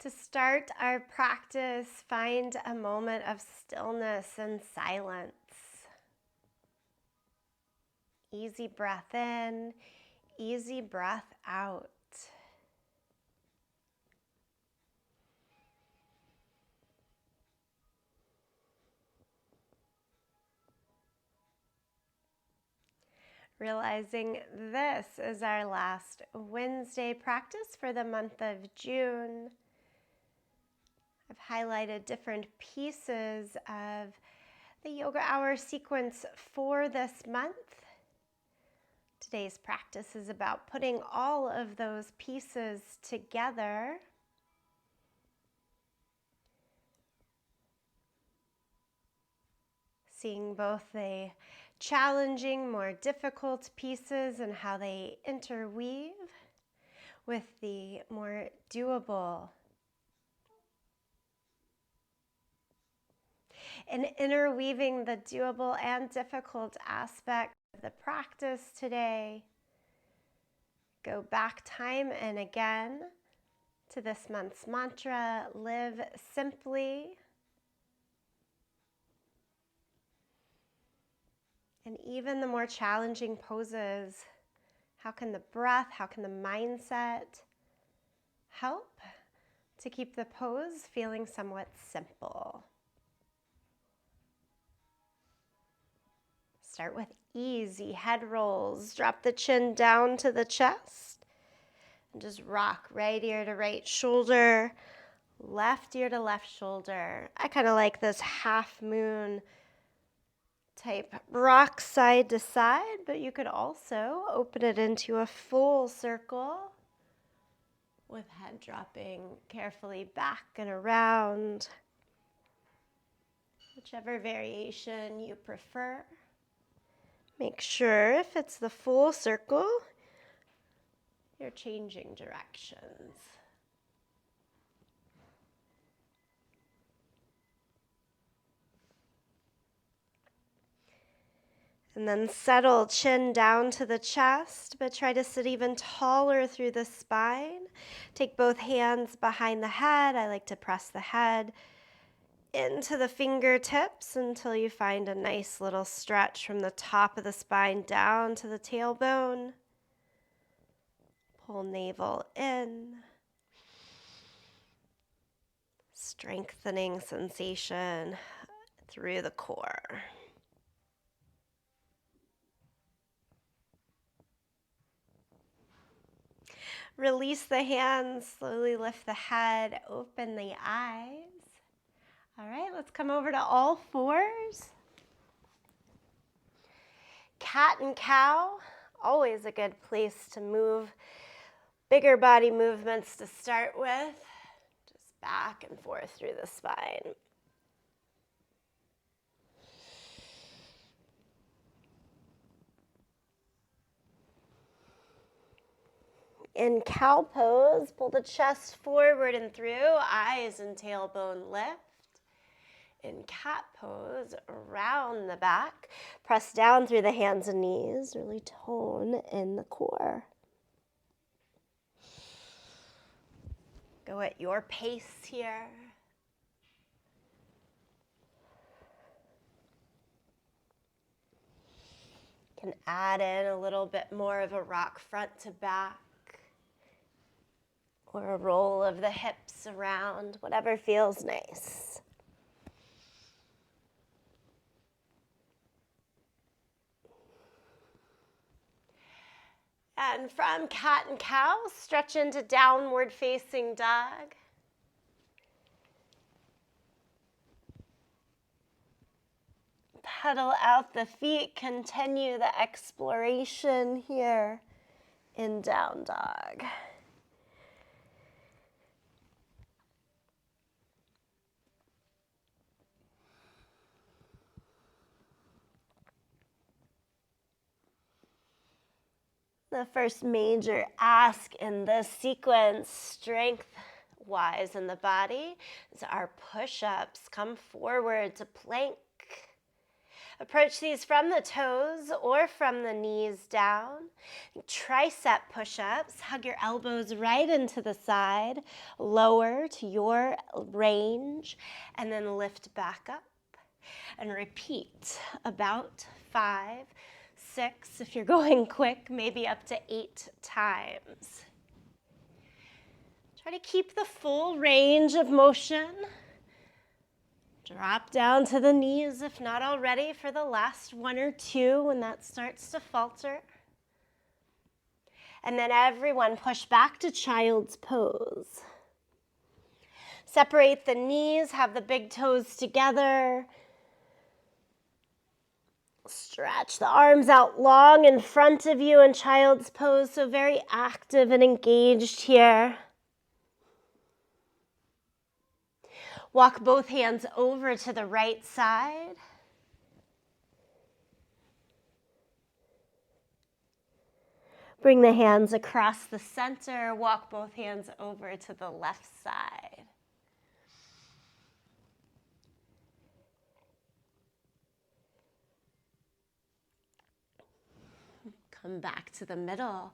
To start our practice, find a moment of stillness and silence. Easy breath in, easy breath out. Realizing this is our last Wednesday practice for the month of June. I've highlighted different pieces of the yoga hour sequence for this month. Today's practice is about putting all of those pieces together. Seeing both the challenging, more difficult pieces and how they interweave with the more doable. And interweaving the doable and difficult aspect of the practice today. Go back time and again to this month's mantra, live simply. And even the more challenging poses, how can the breath, how can the mindset help to keep the pose feeling somewhat simple? Start with easy head rolls. Drop the chin down to the chest and just rock right ear to right shoulder, left ear to left shoulder. I kind of like this half moon type rock side to side, but you could also open it into a full circle with head dropping carefully back and around. Whichever variation you prefer. Make sure if it's the full circle, you're changing directions. And then settle chin down to the chest, but try to sit even taller through the spine. Take both hands behind the head. I like to press the head into the fingertips until you find a nice little stretch from the top of the spine down to the tailbone. Pull navel in. Strengthening sensation through the core. Release the hands, slowly lift the head, open the eyes. All right, let's come over to all fours. Cat and cow, always a good place to move. Bigger body movements to start with. Just back and forth through the spine. In cow pose, pull the chest forward and through, eyes and tailbone lift. In cat pose, around the back, press down through the hands and knees, really tone in the core. Go at your pace here. Can add in a little bit more of a rock front to back, or a roll of the hips around, whatever feels nice. And from cat and cow, stretch into downward facing dog. Pedal out the feet, continue the exploration here in down dog. The first major ask in this sequence, strength-wise in the body, is our push-ups. Come forward to plank. Approach these from the toes or from the knees down. Tricep push-ups. Hug your elbows right into the side, lower to your range, and then lift back up. And repeat about 5, 6, if you're going quick, maybe up to 8 times. Try to keep the full range of motion. Drop down to the knees if not already for the last 1 or 2 when that starts to falter. And then everyone push back to child's pose. Separate the knees, have the big toes together. Stretch the arms out long in front of you in child's pose, so very active and engaged here. Walk both hands over to the right side. Bring the hands across the center. Walk both hands over to the left side. Come back to the middle.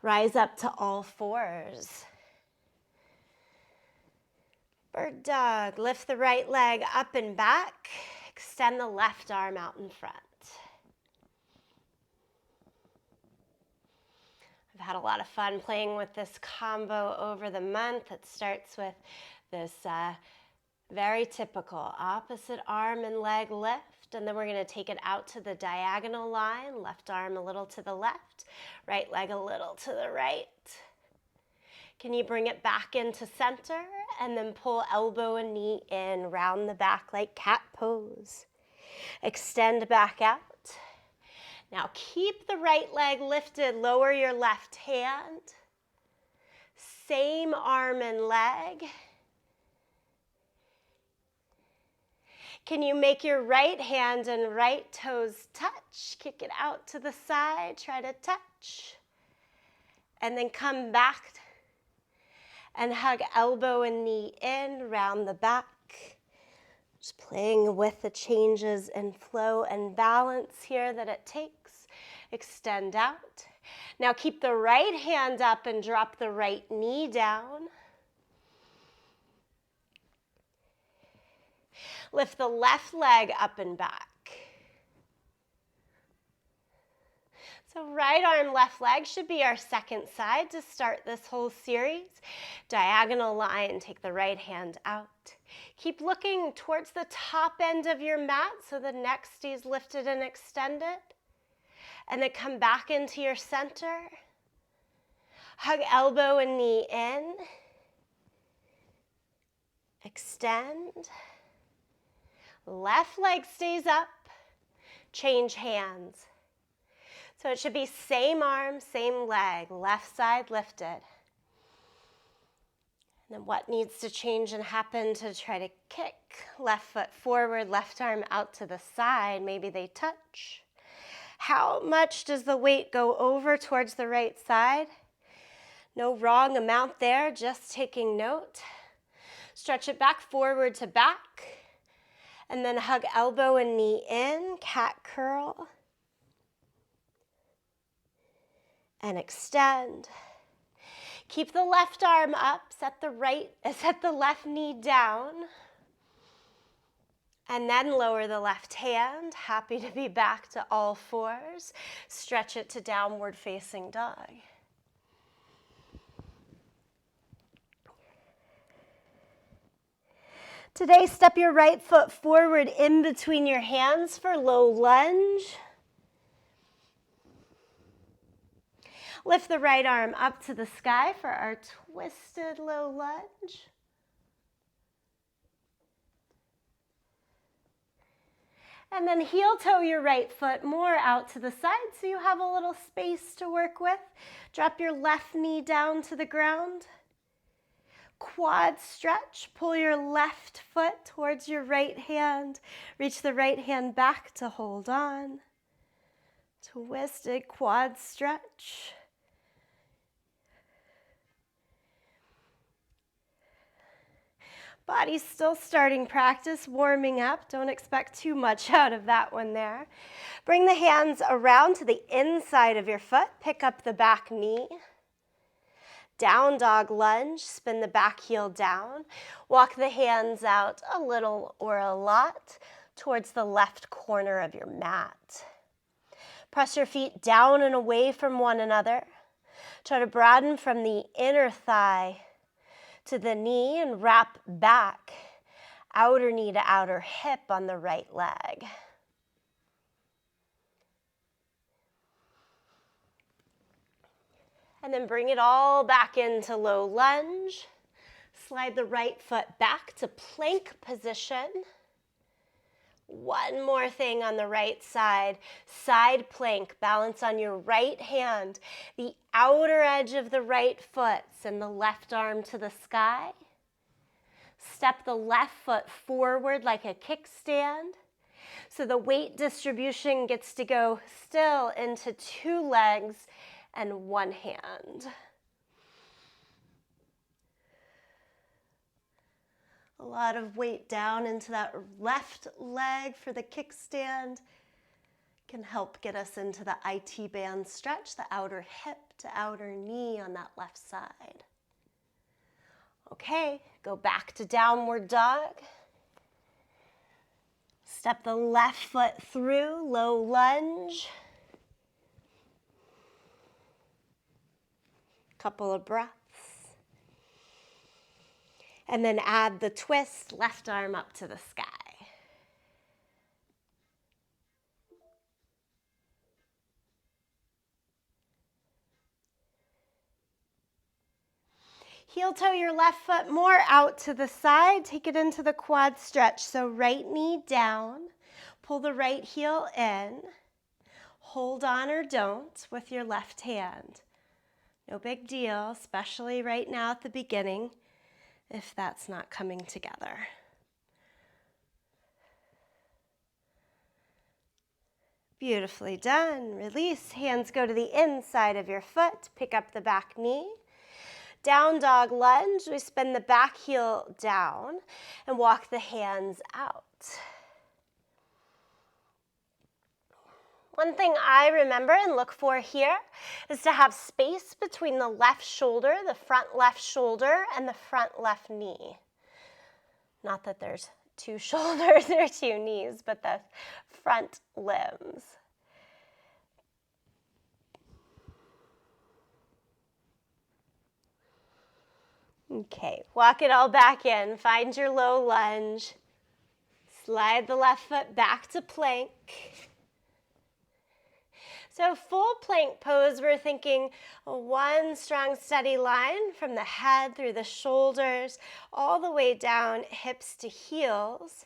Rise up to all fours. Bird dog. Lift the right leg up and back. Extend the left arm out in front. I've had a lot of fun playing with this combo over the month. It starts with this very typical opposite arm and leg lift, and then we're going to take it out to the diagonal line. Left arm a little to the left, right leg a little to the right. Can you bring it back into center and then pull elbow and knee in, round the back like cat pose. Extend back out. Now keep the right leg lifted, lower your left hand. Same arm and leg. Can you make your right hand and right toes touch? Kick it out to the side, try to touch. And then come back and hug elbow and knee in, round the back. Just playing with the changes in flow and balance here that it takes. Extend out. Now keep the right hand up and drop the right knee down. Lift the left leg up and back. So right arm, left leg should be our second side to start this whole series. Diagonal line, take the right hand out. Keep looking towards the top end of your mat so the neck stays lifted and extended. And then come back into your center. Hug elbow and knee in. Extend. Left leg stays up. Change hands. So it should be same arm, same leg, left side lifted. And then what needs to change and happen to try to kick? Left foot forward, left arm out to the side. Maybe they touch. How much does the weight go over towards the right side? No wrong amount there, just taking note. Stretch it back forward to back. And then hug elbow and knee in, cat curl. And extend. Keep the left arm up, set the left knee down. And then lower the left hand. Happy to be back to all fours. Stretch it to downward facing dog. Today, step your right foot forward in between your hands for low lunge. Lift the right arm up to the sky for our twisted low lunge. And then heel toe your right foot more out to the side so you have a little space to work with. Drop your left knee down to the ground. Quad stretch, pull your left foot towards your right hand. Reach the right hand back to hold on. Twisted quad stretch. Body's still starting practice, warming up. Don't expect too much out of that one there. Bring the hands around to the inside of your foot. Pick up the back knee. Down dog lunge, spin the back heel down. Walk the hands out a little or a lot towards the left corner of your mat. Press your feet down and away from one another. Try to broaden from the inner thigh to the knee and wrap back, outer knee to outer hip on the right leg. And then bring it all back into low lunge. Slide the right foot back to plank position. One more thing on the right side. Side plank, balance on your right hand. The outer edge of the right foot, send the left arm to the sky. Step the left foot forward like a kickstand. So the weight distribution gets to go still into two legs and one hand. A lot of weight down into that left leg for the kickstand can help get us into the IT band stretch, the outer hip to outer knee on that left side. Okay, go back to downward dog. Step the left foot through, low lunge. Couple of breaths. And then add the twist, left arm up to the sky. Heel toe your left foot more out to the side. Take it into the quad stretch. So right knee down. Pull the right heel in. Hold on or don't with your left hand. No big deal, especially right now at the beginning, if that's not coming together. Beautifully done. Release. Hands go to the inside of your foot. Pick up the back knee. Down dog lunge. We spin the back heel down and walk the hands out. One thing I remember and look for here is to have space between the left shoulder, the front left shoulder, and the front left knee. Not that there's two shoulders or two knees, but the front limbs. Okay, walk it all back in. Find your low lunge. Slide the left foot back to plank. So full plank pose, we're thinking one strong steady line from the head through the shoulders, all the way down, hips to heels.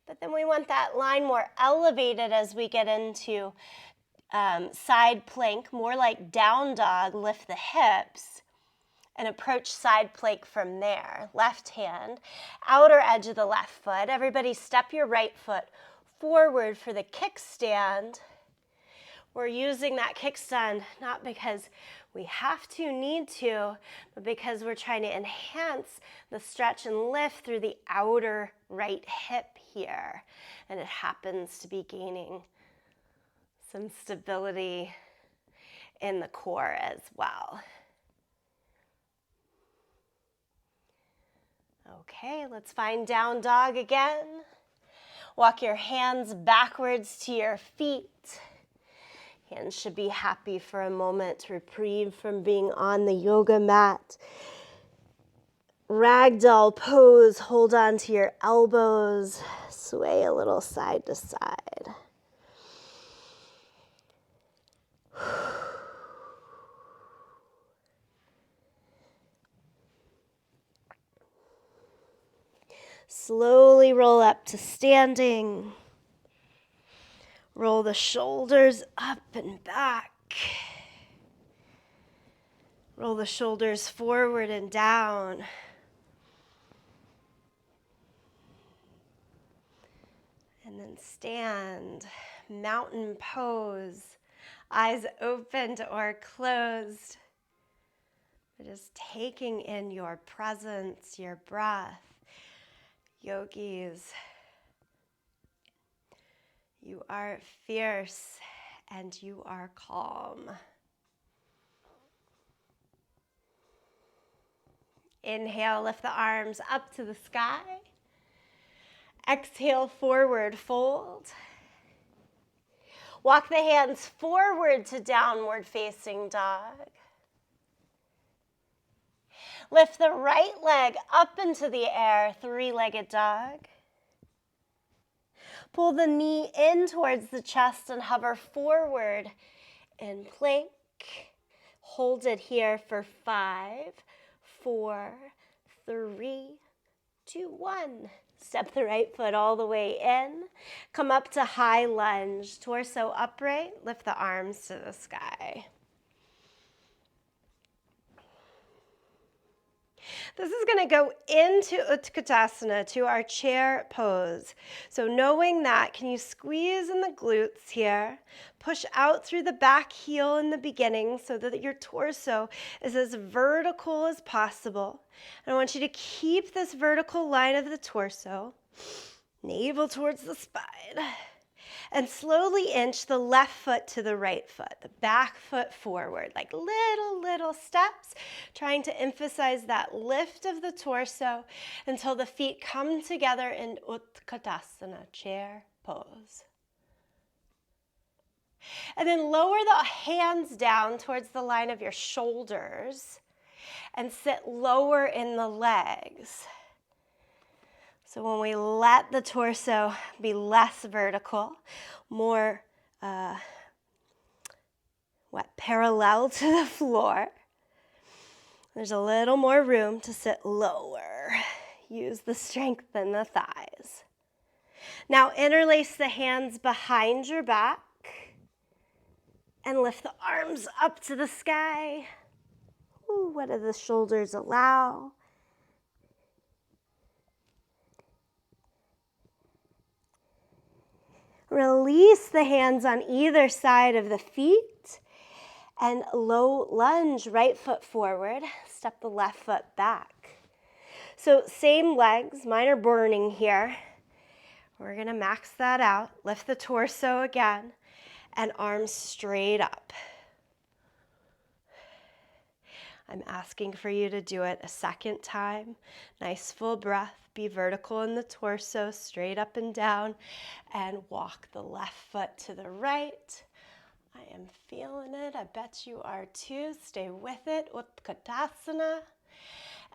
But then we want that line more elevated as we get into side plank, more like down dog, lift the hips, and approach side plank from there. Left hand, outer edge of the left foot. Everybody step your right foot forward for the kickstand. We're using that kickstand not because we have to, need to, but because we're trying to enhance the stretch and lift through the outer right hip here. And it happens to be gaining some stability in the core as well. Okay, let's find down dog again. Walk your hands backwards to your feet. Hands should be happy for a moment, reprieve from being on the yoga mat. Ragdoll pose, hold on to your elbows, sway a little side to side. Slowly roll up to standing. Roll the shoulders up and back. Roll the shoulders forward and down. And then stand, mountain pose, eyes opened or closed. Just taking in your presence, your breath. Yogis, you are fierce and you are calm. Inhale, lift the arms up to the sky. Exhale, forward fold. Walk the hands forward to downward facing dog. Lift the right leg up into the air, three-legged dog. Pull the knee in towards the chest and hover forward in plank. Hold it here for 5, 4, 3, 2, 1. Step the right foot all the way in. Come up to high lunge, torso upright. Lift the arms to the sky. This is going to go into Utkatasana, to our chair pose. So knowing that, can you squeeze in the glutes here? Push out through the back heel in the beginning so that your torso is as vertical as possible. And I want you to keep this vertical line of the torso, navel towards the spine. And slowly inch the left foot to the right foot, the back foot forward, like little steps, trying to emphasize that lift of the torso until the feet come together in Utkatasana, chair pose. And then lower the hands down towards the line of your shoulders and sit lower in the legs. So when we let the torso be less vertical, more parallel to the floor, there's a little more room to sit lower. Use the strength in the thighs. Now interlace the hands behind your back and lift the arms up to the sky. Ooh, what do the shoulders allow? Release the hands on either side of the feet and low lunge, right foot forward, step the left foot back. So same legs, mine are burning here. We're gonna max that out. Lift the torso again and arms straight up. I'm asking for you to do it a second time. Nice full breath. Be vertical in the torso, straight up and down, and walk the left foot to the right. I am feeling it. I bet you are too. Stay with it. Utkatasana.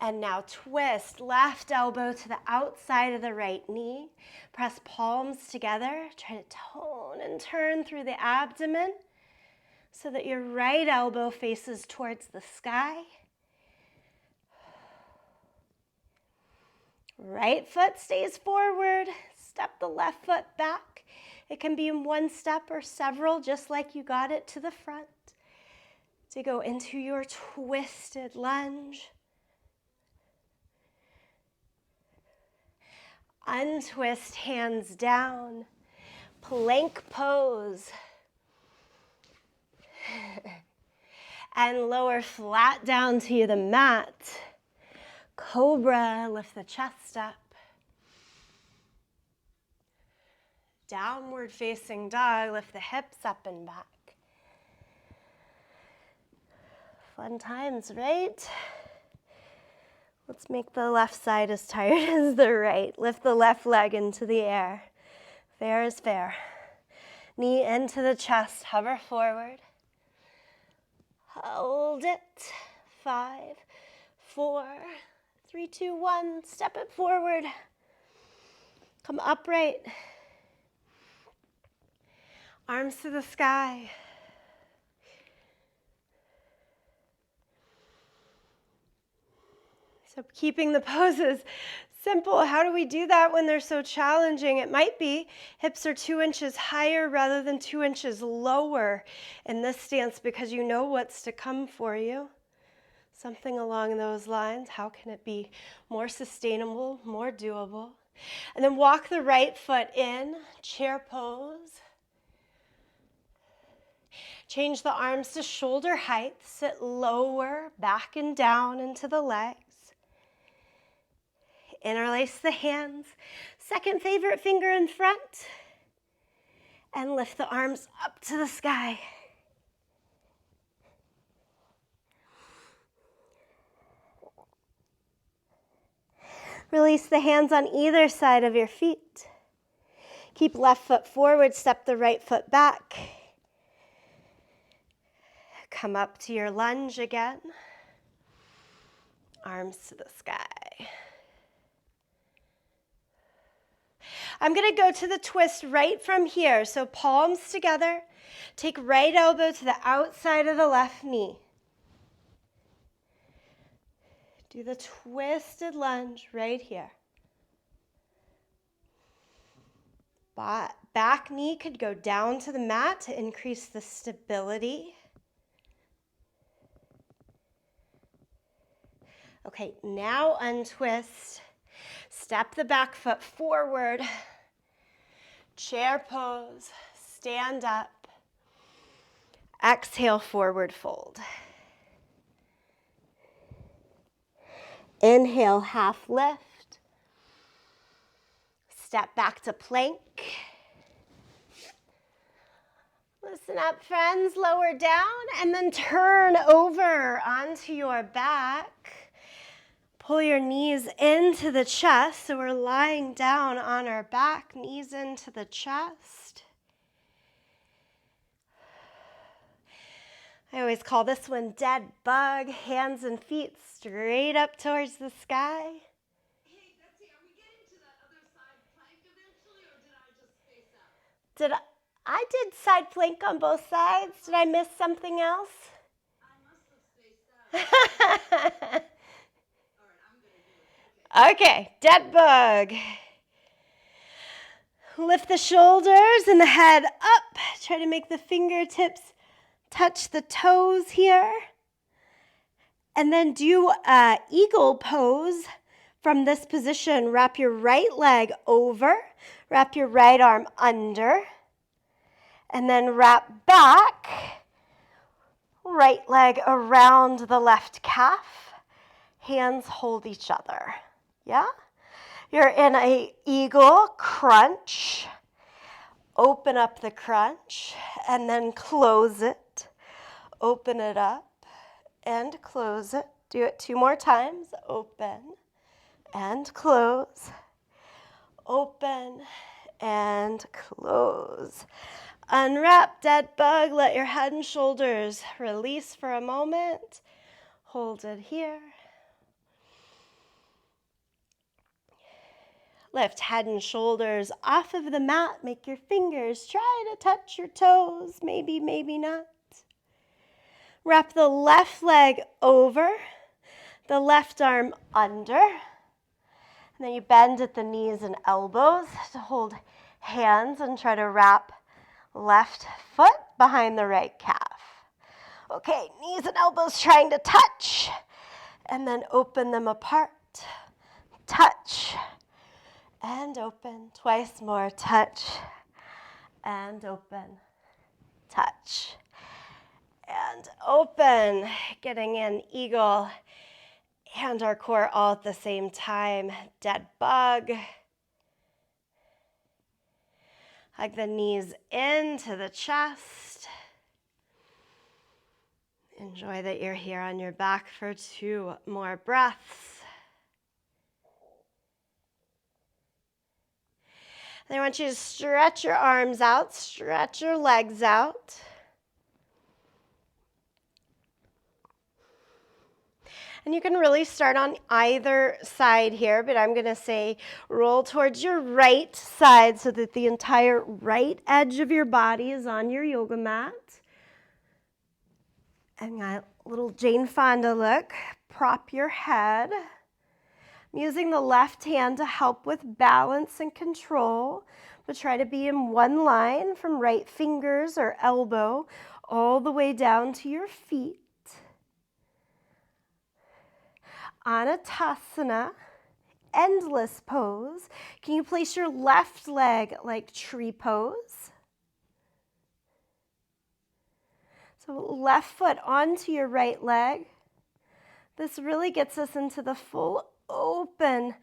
And now twist left elbow to the outside of the right knee. Press palms together. Try to tone and turn through the abdomen so that your right elbow faces towards the sky. Right foot stays forward. Step the left foot back. It can be in one step or several, just like you got it to the front. To go into your twisted lunge. Untwist, hands down. Plank pose. And lower flat down to the mat. Cobra, lift the chest up. Downward facing dog, lift the hips up and back. Fun times, right? Let's make the left side as tired as the right. Lift the left leg into the air. Fair is fair. Knee into the chest, hover forward. Hold it. 5, 4, 3, 2, 1. Step it forward. Come upright. Arms to the sky. So keeping the poses simple. How do we do that when they're so challenging? It might be hips are 2 inches higher rather than 2 inches lower in this stance because you know what's to come for you. Something along those lines. How can it be more sustainable, more doable? And then walk the right foot in, chair pose. Change the arms to shoulder height. Sit lower, back and down into the legs. Interlace the hands. Second favorite finger in front. And lift the arms up to the sky. Release the hands on either side of your feet. Keep left foot forward, step the right foot back. Come up to your lunge again. Arms to the sky. I'm going to go to the twist right from here. So palms together. Take right elbow to the outside of the left knee. Do the twisted lunge right here. Back knee could go down to the mat to increase the stability. Okay, now untwist. Step the back foot forward. Chair pose. Stand up. Exhale, forward fold. Inhale, half lift. Step back to plank. Listen up, friends. Lower down and then turn over onto your back. Pull your knees into the chest. So we're lying down on our back, knees into the chest. I always call this one dead bug, hands and feet straight up towards the sky. Hey, Betsy, are we getting to that other side plank eventually, or did I just space out? I did side plank on both sides. Did I miss something else? I must have spaced out. All right, I'm going to do it. Okay, dead bug. Lift the shoulders and the head up. Try to make the fingertips touch the toes here. And then do eagle pose from this position. Wrap your right leg over. Wrap your right arm under. And then wrap back. Right leg around the left calf. Hands hold each other. Yeah? You're in a eagle crunch. Open up the crunch and then close it. Open it up and close it. Do it 2 more times. Open and close. Open and close. Unwrap, dead bug. Let your head and shoulders release for a moment. Hold it here. Lift head and shoulders off of the mat. Make your fingers try to touch your toes. Maybe, maybe not. Wrap the left leg over, the left arm under. And then you bend at the knees and elbows to hold hands and try to wrap left foot behind the right calf. Okay, knees and elbows trying to touch. And then open them apart. Touch. And open. Twice more. Touch. And open. Touch. And open. Getting in eagle and our core all at the same time. Dead bug. Hug the knees into the chest. Enjoy that you're here on your back for 2 more breaths. And I want you to stretch your arms out, stretch your legs out. And you can really start on either side here, but I'm going to say roll towards your right side so that the entire right edge of your body is on your yoga mat. And got a little Jane Fonda look. Prop your head. I'm using the left hand to help with balance and control, but try to be in one line from right fingers or elbow all the way down to your feet. Anatasana, endless pose. Can you place your left leg like tree pose? So left foot onto your right leg. This really gets us into the full open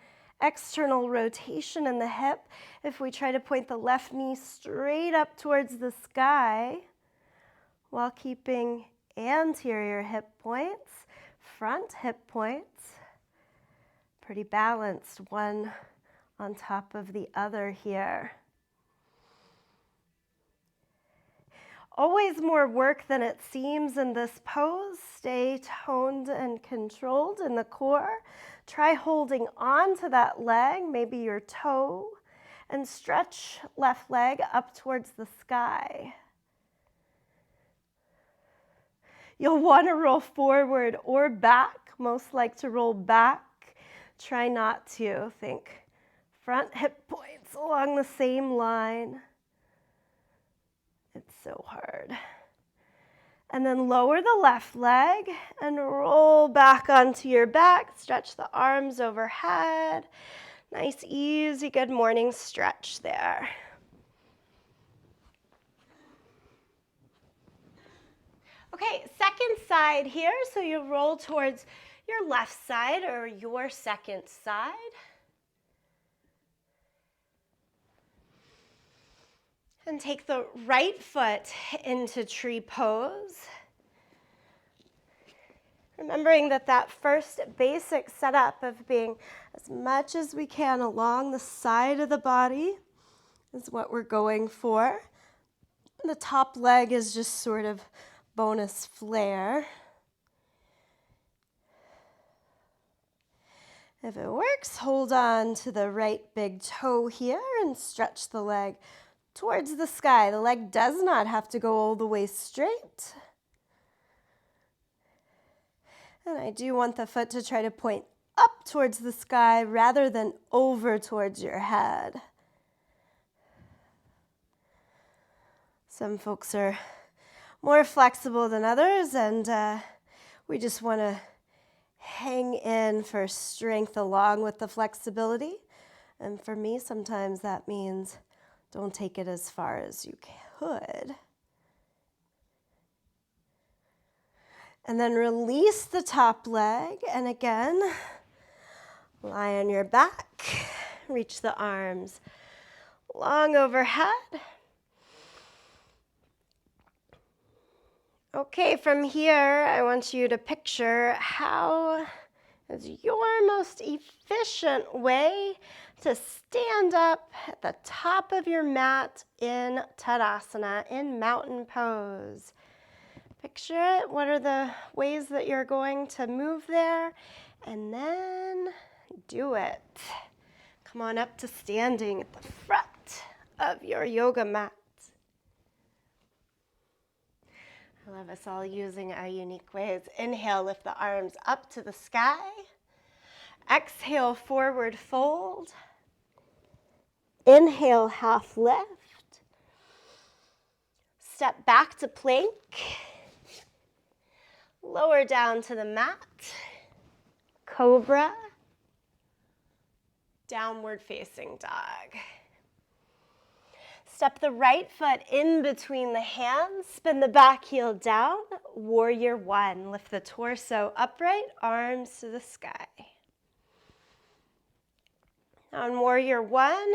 external rotation in the hip. If we try to point the left knee straight up towards the sky while keeping anterior hip points, front hip points, pretty balanced, one on top of the other here. Always more work than it seems in this pose. Stay toned and controlled in the core. Try holding on to that leg, maybe your toe, and stretch left leg up towards the sky. You'll want to roll forward or back. Most like to roll back. Try not to. Think front hip points along the same line. It's so hard. And then lower the left leg and roll back onto your back. Stretch the arms overhead. Nice, easy, good morning stretch there. Okay, second side here. So you roll towards your left side or your second side. And take the right foot into tree pose. Remembering that first basic setup of being as much as we can along the side of the body is what we're going for. The top leg is just sort of bonus flair. If it works, hold on to the right big toe here and stretch the leg towards the sky. The leg does not have to go all the way straight. And I do want the foot to try to point up towards the sky rather than over towards your head. Some folks are more flexible than others, and we just want to hang in for strength along with the flexibility. And for me, sometimes that means don't take it as far as you could. And then release the top leg. And again, lie on your back. Reach the arms long overhead. Okay, from here, I want you to picture how is your most efficient way to stand up at the top of your mat in Tadasana, in mountain pose. Picture it. What are the ways that you're going to move there? And then do it. Come on up to standing at the front of your yoga mat. I love us all using our unique ways. Inhale, lift the arms up to the sky. Exhale, forward fold. Inhale, half lift. Step back to plank. Lower down to the mat. Cobra. Downward facing dog. Step the right foot in between the hands, spin the back heel down, warrior one. Lift the torso upright, arms to the sky. Now in warrior one,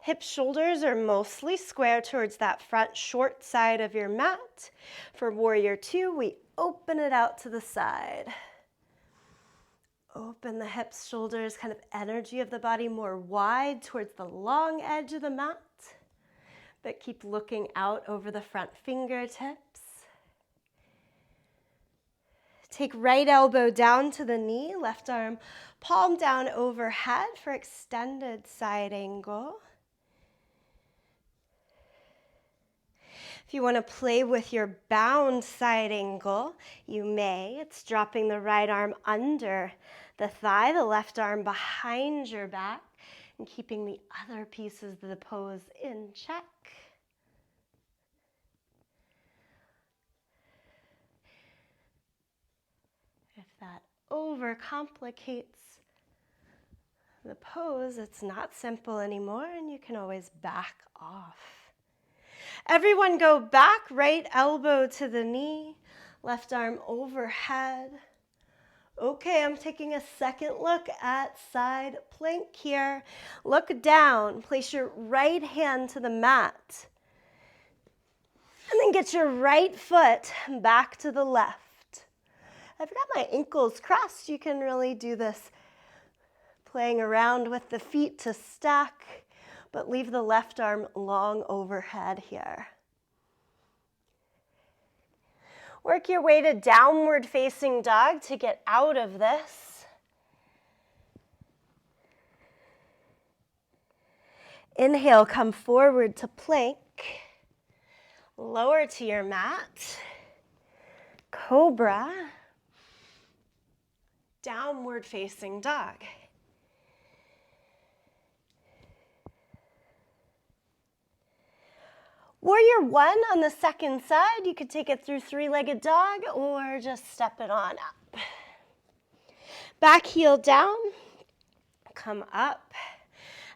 hips, shoulders are mostly square towards that front short side of your mat. For warrior two, we open it out to the side. Open the hips, shoulders, kind of energy of the body more wide towards the long edge of the mat. But keep looking out over the front fingertips. Take right elbow down to the knee, left arm palm down overhead for extended side angle. If you want to play with your bound side angle, you may. It's dropping the right arm under the thigh, the left arm behind your back, and keeping the other pieces of the pose in check. If that overcomplicates the pose, it's not simple anymore, and you can always back off. Everyone go back, right elbow to the knee, left arm overhead. Okay, I'm taking a second look at side plank here. Look down, place your right hand to the mat. And then get your right foot back to the left. I've got my ankles crossed. You can really do this playing around with the feet to stack, but leave the left arm long overhead here. Work your way to downward facing dog to get out of this. Inhale, come forward to plank. Lower to your mat. Cobra. Downward facing dog. Warrior one on the second side. You could take it through three-legged dog or just step it on up. Back heel down. Come up.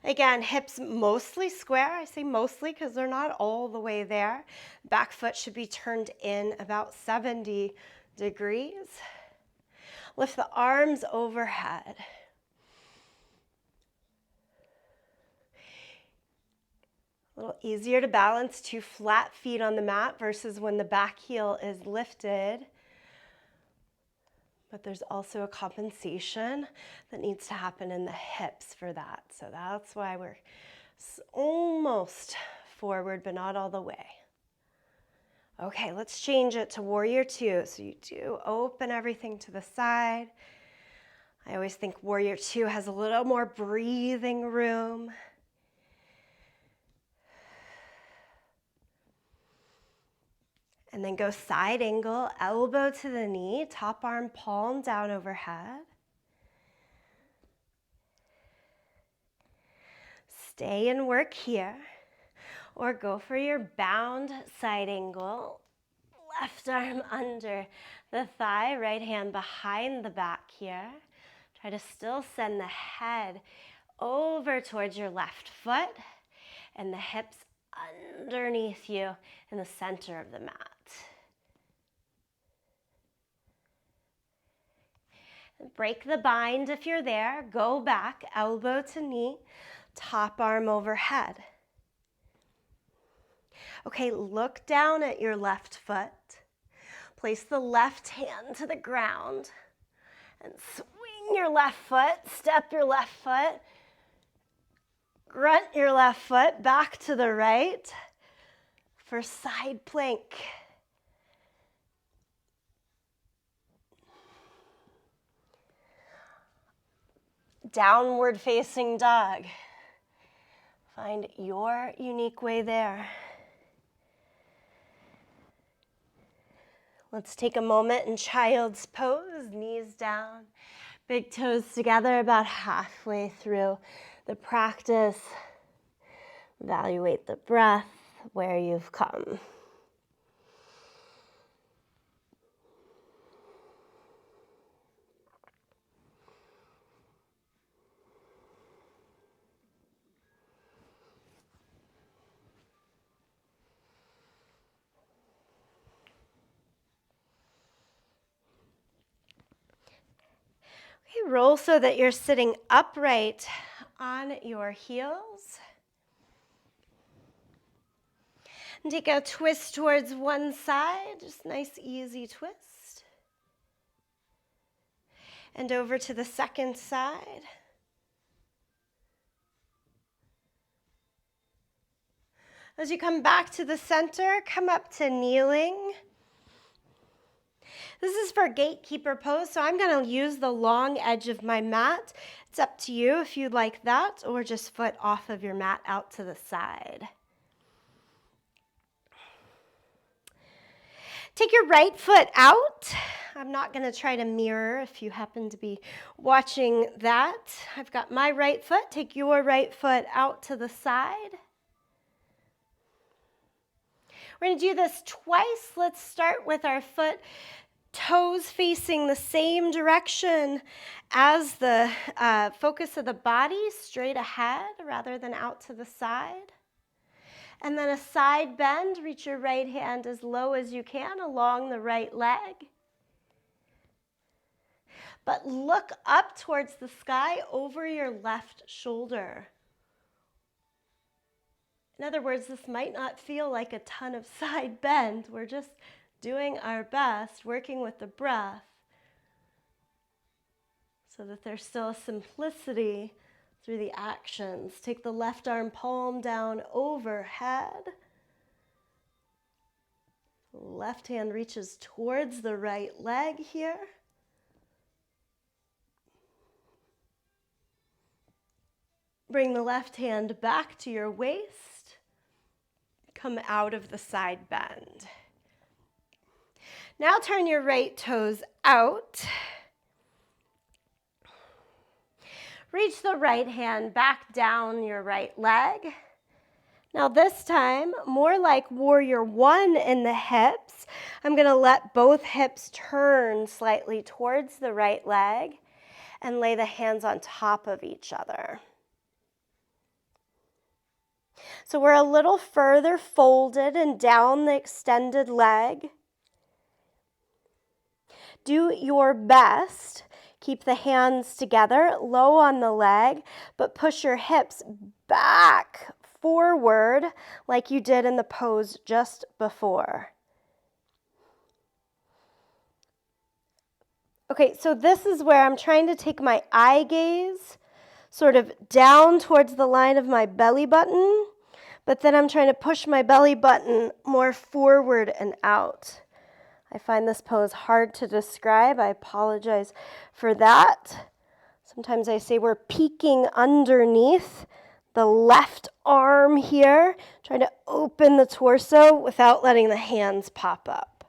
Again, hips mostly square. I say mostly because they're not all the way there. Back foot should be turned in about 70 degrees. Lift the arms overhead. A little easier to balance two flat feet on the mat versus when the back heel is lifted. But there's also a compensation that needs to happen in the hips for that. So that's why we're almost forward, but not all the way. Okay, let's change it to warrior two. So you do open everything to the side. I always think warrior two has a little more breathing room. And then go side angle, elbow to the knee, top arm palm down overhead. Stay and work here. Or go for your bound side angle. Left arm under the thigh, right hand behind the back here. Try to still send the head over towards your left foot and the hips underneath you in the center of the mat. Break the bind if you're there. Go back, elbow to knee, top arm overhead. Okay, look down at your left foot. Place the left hand to the ground and swing your left foot, step your left foot, grunt your left foot back to the right for side plank. Downward facing dog. Find your unique way there. Let's take a moment in child's pose, knees down, big toes together about halfway through the practice. Evaluate the breath, where you've come. Okay, roll so that you're sitting upright on your heels. And take a twist towards one side, just nice easy twist. And over to the second side. As you come back to the center, come up to kneeling. This is for gatekeeper pose, so I'm going to use the long edge of my mat. It's up to you if you'd like that, or just foot off of your mat out to the side. Take your right foot out. I'm not going to try to mirror if you happen to be watching that. I've got my right foot. Take your right foot out to the side. We're going to do this twice. Let's start with our foot toes facing the same direction as the focus of the body, straight ahead rather than out to the side. And then a side bend, reach your right hand as low as you can along the right leg. But look up towards the sky over your left shoulder. In other words, this might not feel like a ton of side bend. We're just doing our best, working with the breath, so that there's still a simplicity through the actions. Take the left arm palm down overhead. Left hand reaches towards the right leg here. Bring the left hand back to your waist. Come out of the side bend. Now turn your right toes out. Reach the right hand back down your right leg. Now this time, more like warrior one in the hips, I'm going to let both hips turn slightly towards the right leg and lay the hands on top of each other. So we're a little further folded and down the extended leg. Do your best. Keep the hands together, low on the leg, but push your hips back forward like you did in the pose just before. Okay, so this is where I'm trying to take my eye gaze sort of down towards the line of my belly button, but then I'm trying to push my belly button more forward and out. I find this pose hard to describe. I apologize for that. Sometimes I say we're peeking underneath the left arm here, trying to open the torso without letting the hands pop up.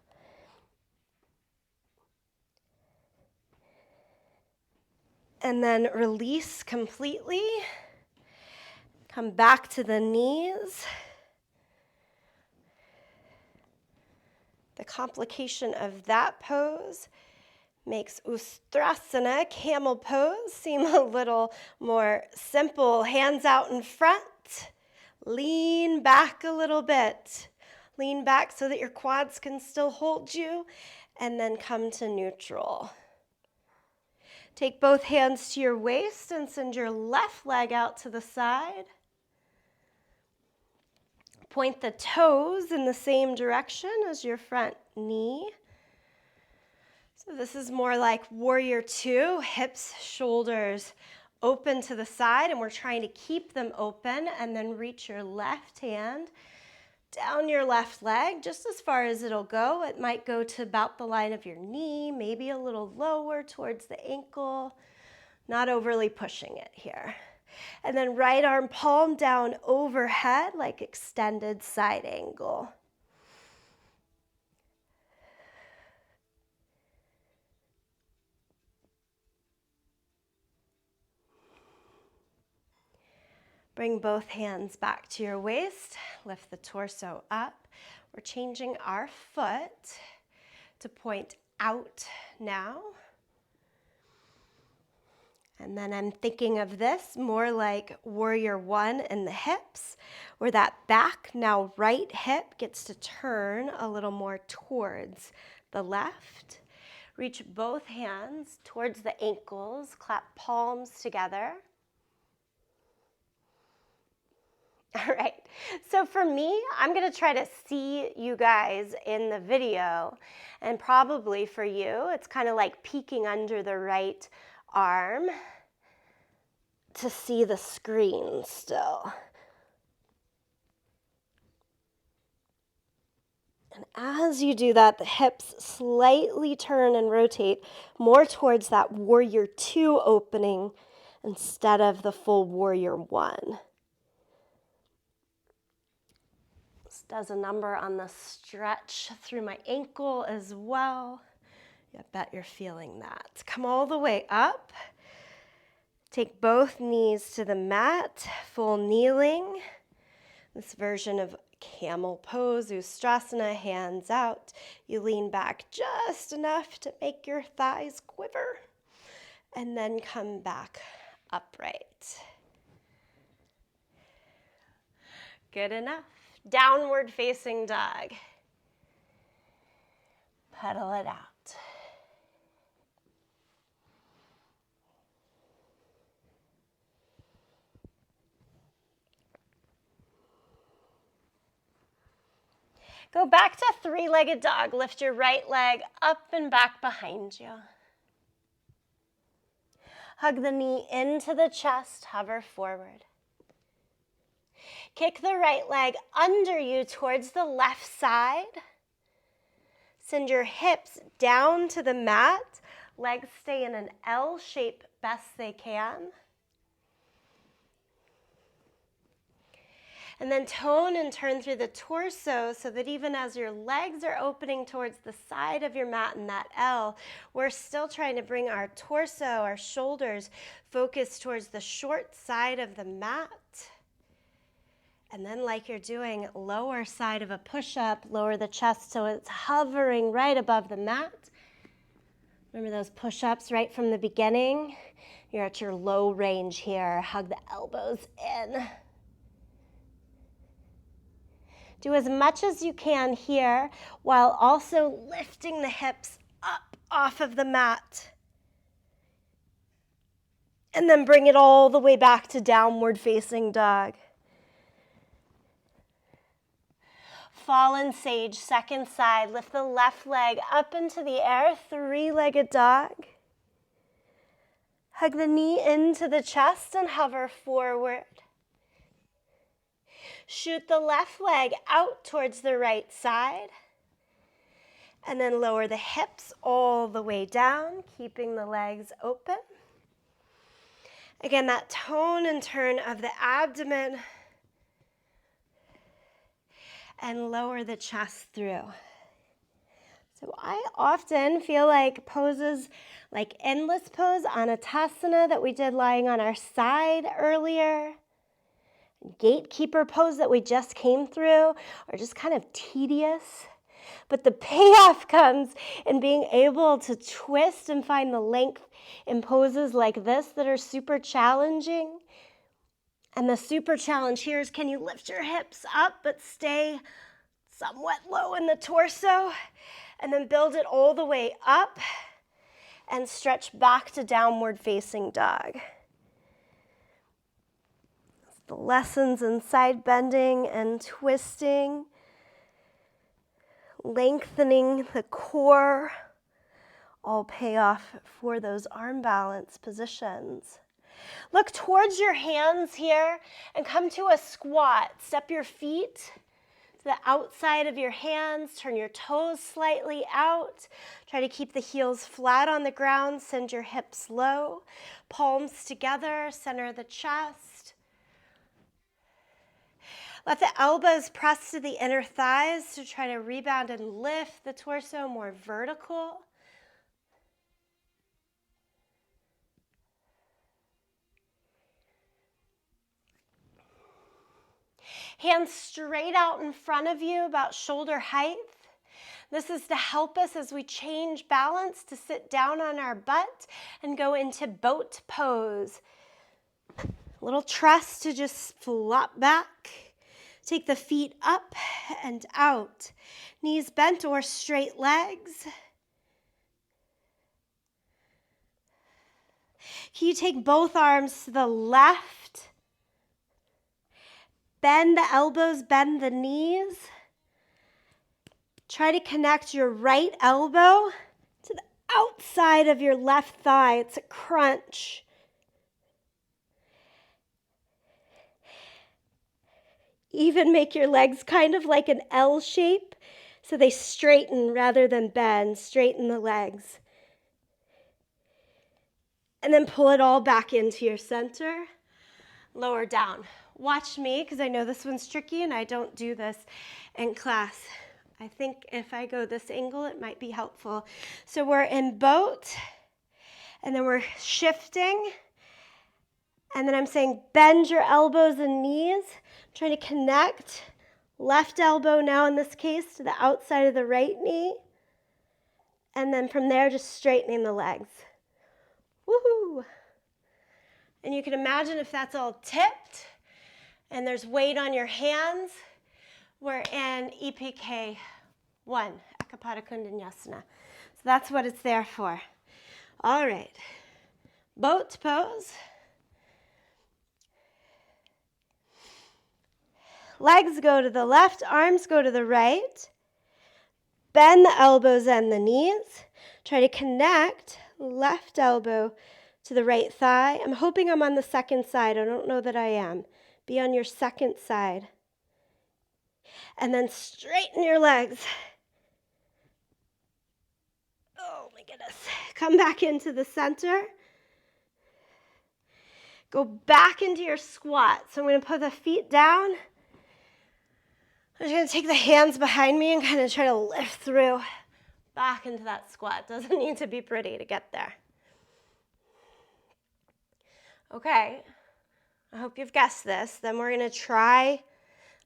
And then release completely. Come back to the knees. The complication of that pose makes Ustrasana, camel pose, seem a little more simple. Hands out in front. Lean back a little bit. Lean back so that your quads can still hold you, and then come to neutral. Take both hands to your waist and send your left leg out to the side. Point the toes in the same direction as your front knee. So this is more like warrior two, hips, shoulders open to the side, and we're trying to keep them open, and then reach your left hand down your left leg, just as far as it'll go. It might go to about the line of your knee, maybe a little lower towards the ankle, not overly pushing it here. And then right arm palm down overhead like extended side angle. Bring both hands back to your waist, lift the torso up. We're changing our foot to point out now. And then I'm thinking of this more like warrior one in the hips, where that back, now right hip, gets to turn a little more towards the left. Reach both hands towards the ankles, clap palms together. All right, so for me, I'm gonna try to see you guys in the video, and probably for you, it's kind of like peeking under the right arm to see the screen still. And as you do that, the hips slightly turn and rotate more towards that warrior two opening instead of the full warrior one. Does a number on the stretch through my ankle as well. I bet you're feeling that. Come all the way up. Take both knees to the mat, full kneeling. This version of camel pose, Ustrasana, hands out. You lean back just enough to make your thighs quiver, and then come back upright. Good enough. Downward facing dog. Pedal it out. Go back to three-legged dog. Lift your right leg up and back behind you. Hug the knee into the chest, hover forward. Kick the right leg under you towards the left side. Send your hips down to the mat. Legs stay in an L shape best they can. And then tone and turn through the torso so that even as your legs are opening towards the side of your mat in that L, we're still trying to bring our torso, our shoulders, focused towards the short side of the mat. And then like you're doing lower side of a push-up, lower the chest so it's hovering right above the mat. Remember those push-ups right from the beginning? You're at your low range here. Hug the elbows in. Do as much as you can here while also lifting the hips up off of the mat. And then bring it all the way back to downward facing dog. Fallen sage, second side. Lift the left leg up into the air, three-legged dog. Hug the knee into the chest and hover forward. Shoot the left leg out towards the right side. And then lower the hips all the way down, keeping the legs open. Again, that tone and turn of the abdomen. And lower the chest through. So I often feel like poses like endless pose on a Tasana that we did lying on our side earlier, gatekeeper pose that we just came through are just kind of tedious. But the payoff comes in being able to twist and find the length in poses like this that are super challenging. And the super challenge here is, can you lift your hips up but stay somewhat low in the torso? And then build it all the way up and stretch back to downward facing dog. The lessons in side bending and twisting, lengthening the core, all pay off for those arm balance positions. Look towards your hands here and come to a squat. Step your feet to the outside of your hands. Turn your toes slightly out. Try to keep the heels flat on the ground. Send your hips low. Palms together, center the chest. Let the elbows press to the inner thighs to try to rebound and lift the torso more vertical. Hands straight out in front of you, about shoulder height. This is to help us as we change balance to sit down on our butt and go into boat pose. Little trust to just flop back. Take the feet up and out. Knees bent or straight legs. Can you take both arms to the left? Bend the elbows, bend the knees. Try to connect your right elbow to the outside of your left thigh. It's a crunch. Even make your legs kind of like an L shape so they straighten rather than bend. Straighten the legs. And then pull it all back into your center. Lower down. Watch me, because I know this one's tricky and I don't do this in class. I think if I go this angle, it might be helpful. So we're in boat, and then we're shifting. And then I'm saying bend your elbows and knees. Trying to connect left elbow now in this case to the outside of the right knee. And then from there, just straightening the legs. Woohoo! And you can imagine if that's all tipped and there's weight on your hands, We're in EPK 1, Ekapada Kundanyasana. So that's what it's there for. All right. Boat pose. Legs go to the left, arms go to the right. Bend the elbows and the knees. Try to connect left elbow to the right thigh. I'm hoping I'm on the second side. I don't know that I am. Be on your second side. And then straighten your legs. Oh my goodness. Come back into the center. Go back into your squat. So I'm going to put the feet down. I'm just going to take the hands behind me and kind of try to lift through back into that squat. Doesn't need to be pretty to get there. Okay, I hope you've guessed this. Then we're going to try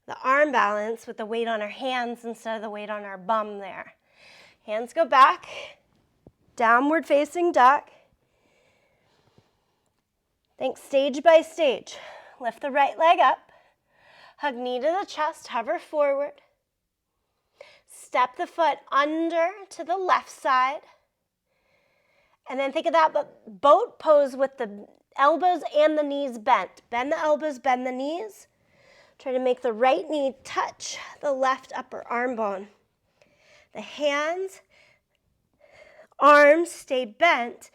the arm balance with the weight on our hands instead of the weight on our bum there. Hands go back, downward facing dog. Think stage by stage. Lift the right leg up, hug knee to the chest, hover forward. Step the foot under to the left side. And then think of that boat pose with the elbows and the knees bent. Bend the elbows, bend the knees. Try to make the right knee touch the left upper arm bone. The hands, arms stay bent,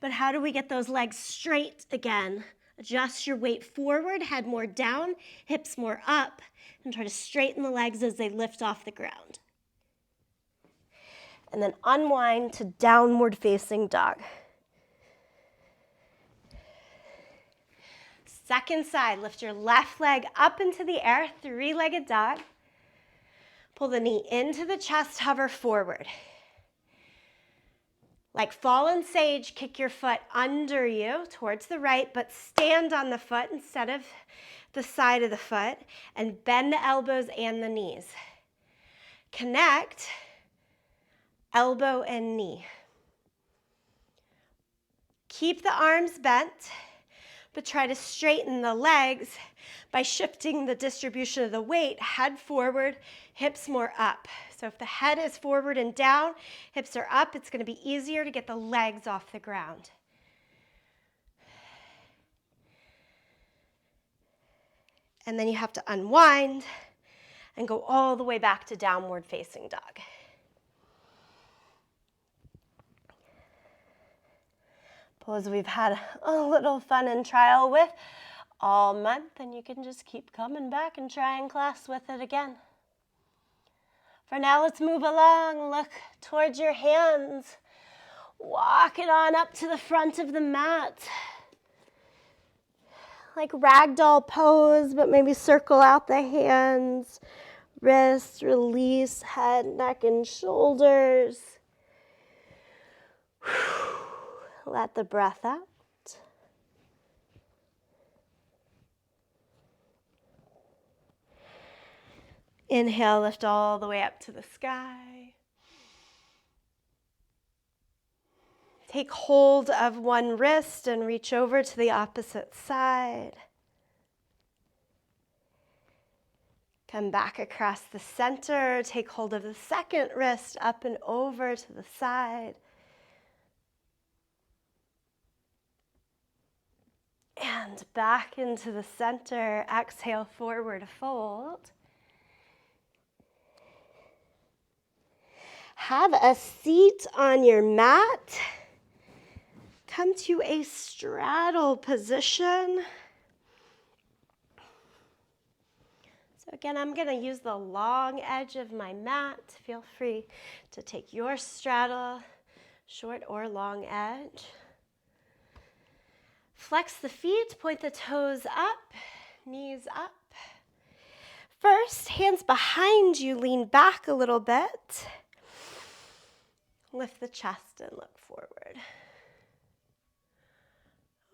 but how do we get those legs straight again? Adjust your weight forward, head more down, hips more up, and try to straighten the legs as they lift off the ground. And then unwind to downward facing dog. Second side, lift your left leg up into the air, three-legged dog. Pull the knee into the chest, hover forward. Like fallen sage, kick your foot under you towards the right, but stand on the foot instead of the side of the foot, and bend the elbows and the knees. Connect elbow and knee. Keep the arms bent, but try to straighten the legs by shifting the distribution of the weight, head forward, hips more up. So if the head is forward and down, hips are up, it's going to be easier to get the legs off the ground. And then you have to unwind and go all the way back to downward facing dog. Pose we've had a little fun and trial with all month, and you can just keep coming back and trying class with it again. For now, let's move along. Look towards your hands. Walk it on up to the front of the mat. Like ragdoll pose, but maybe circle out the hands, wrists, release, head, neck, and shoulders. Let the breath out. Inhale, lift all the way up to the sky. Take hold of one wrist and reach over to the opposite side. Come back across the center. Take hold of the second wrist up and over to the side. And back into the center. Exhale, forward fold. Have a seat on your mat. Come to a straddle position. So again, I'm going to use the long edge of my mat. Feel free to take your straddle, short or long edge. Flex the feet, point the toes up, knees up. First, hands behind you, lean back a little bit. Lift the chest and look forward.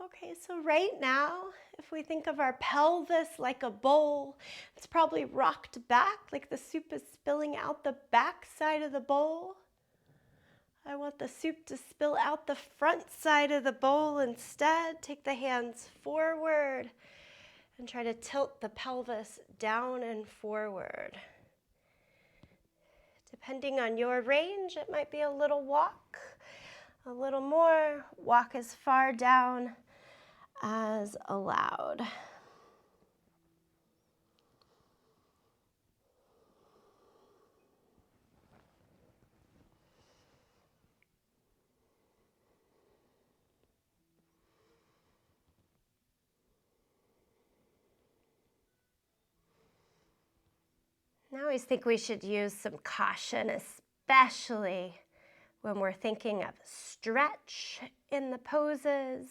Okay, so right now, if we think of our pelvis like a bowl, it's probably rocked back, like the soup is spilling out the back side of the bowl. I want the soup to spill out the front side of the bowl instead. Take the hands forward and try to tilt the pelvis down and forward. Depending on your range, it might be a little walk, a little more. Walk as far down as allowed. I always think we should use some caution, especially when we're thinking of stretch in the poses.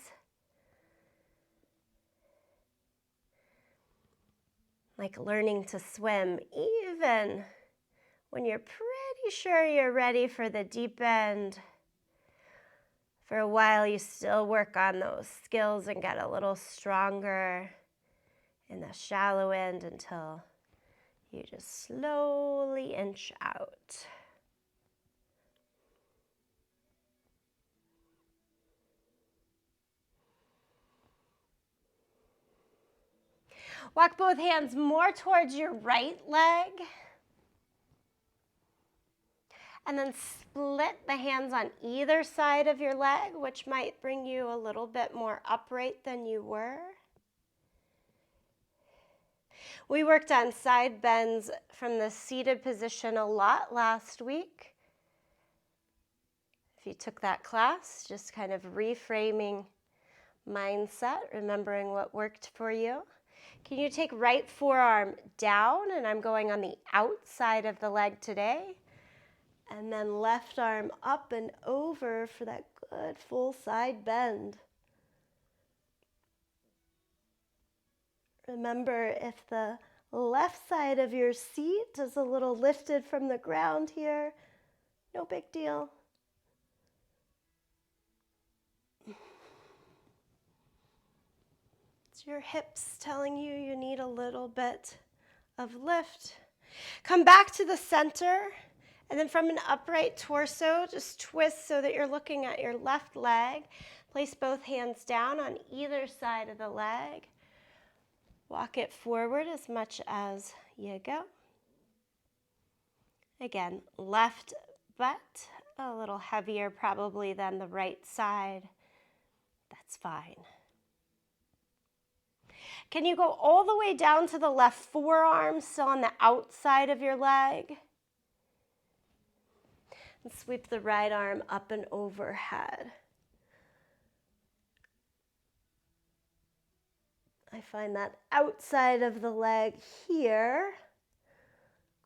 Like learning to swim, even when you're pretty sure you're ready for the deep end. For a while, you still work on those skills and get a little stronger in the shallow end until you just slowly inch out. Walk both hands more towards your right leg. And then split the hands on either side of your leg, which might bring you a little bit more upright than you were. We worked on side bends from the seated position a lot last week. If you took that class, just kind of reframing mindset, remembering what worked for you. Can you take right forearm down, and I'm going on the outside of the leg today, and then left arm up and over for that good full side bend. Remember, if the left side of your seat is a little lifted from the ground here, no big deal. It's your hips telling you you need a little bit of lift. Come back to the center, and then from an upright torso, just twist so that you're looking at your left leg. Place both hands down on either side of the leg. Walk it forward as much as you go. Again, left butt, a little heavier probably than the right side. That's fine. Can you go all the way down to the left forearm, still on the outside of your leg? And sweep the right arm up and overhead. I find that outside of the leg here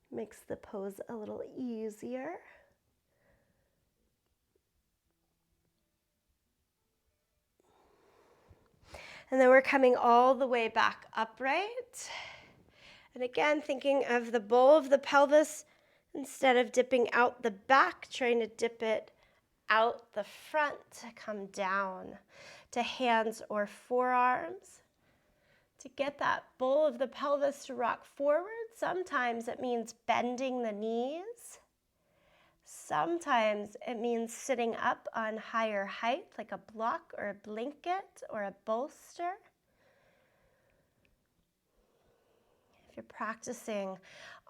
makes the pose a little easier. And then we're coming all the way back upright. And again, thinking of the bowl of the pelvis, instead of dipping out the back, trying to dip it out the front to come down to hands or forearms. To get that bowl of the pelvis to rock forward, sometimes it means bending the knees. Sometimes it means sitting up on higher height, like a block or a blanket or a bolster. If you're practicing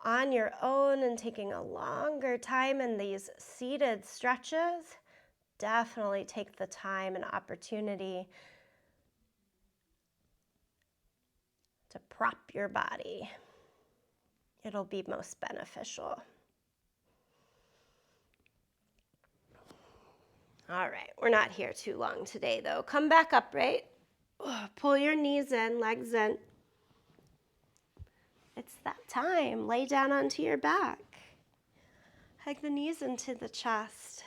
on your own and taking a longer time in these seated stretches, definitely take the time and opportunity to prop your body. It'll be most beneficial. All right, we're not here too long today though. Come back upright. Pull your knees in, legs in. It's that time. Lay down onto your back. Hug the knees into the chest.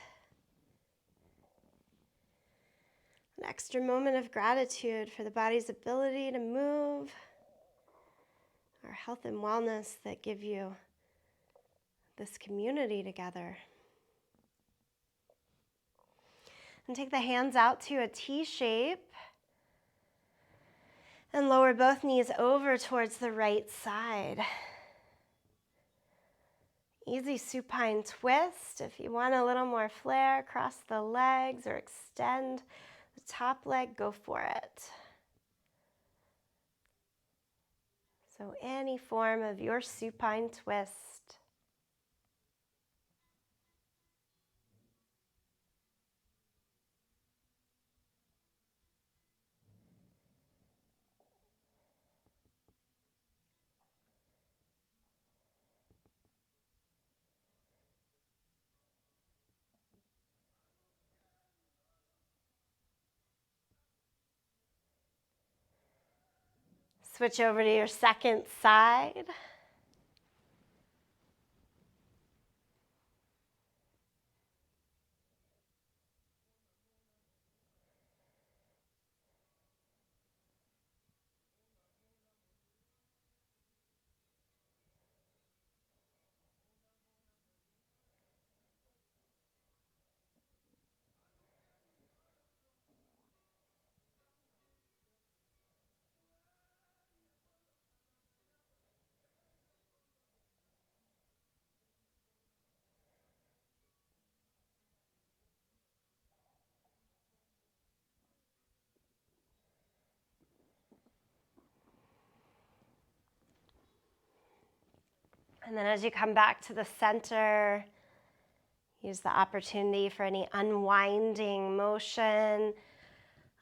An extra moment of gratitude for the body's ability to move, our health and wellness that give you this community together. And take the hands out to a T shape and lower both knees over towards the right side. Easy supine twist. If you want a little more flare, cross the legs or extend the top leg, go for it. So any form of your supine twist. Switch over to your second side. And then as you come back to the center, use the opportunity for any unwinding motion,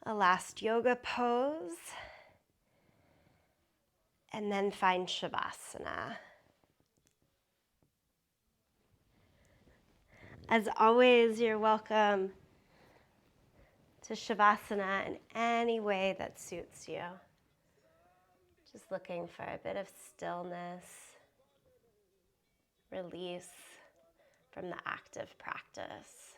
a last yoga pose, and then find Shavasana. As always, you're welcome to Shavasana in any way that suits you. Just looking for a bit of stillness, release from the active practice.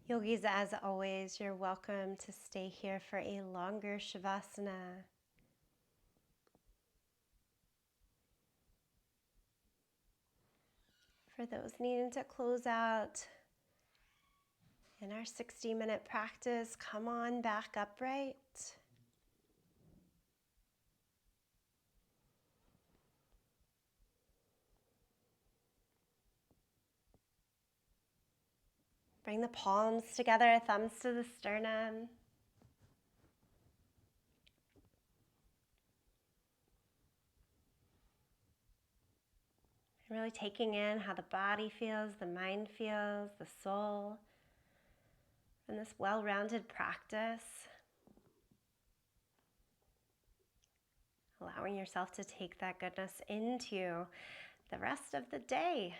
Yogis, as always, you're welcome to stay here for a longer Shavasana. For those needing to close out in our 60-minute practice, come on back upright. Bring the palms together, thumbs to the sternum. And really taking in how the body feels, the mind feels, the soul, in this well-rounded practice. Allowing yourself to take that goodness into the rest of the day.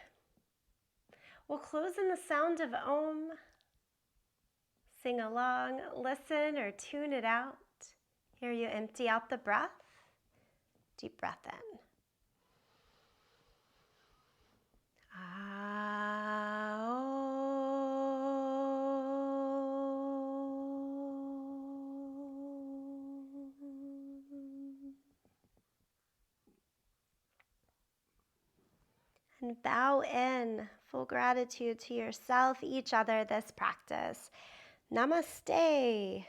We'll close in the sound of Om. Sing along, listen, or tune it out. Here you empty out the breath. Deep breath in. And bow in full gratitude to yourself, each other, this practice. Namaste.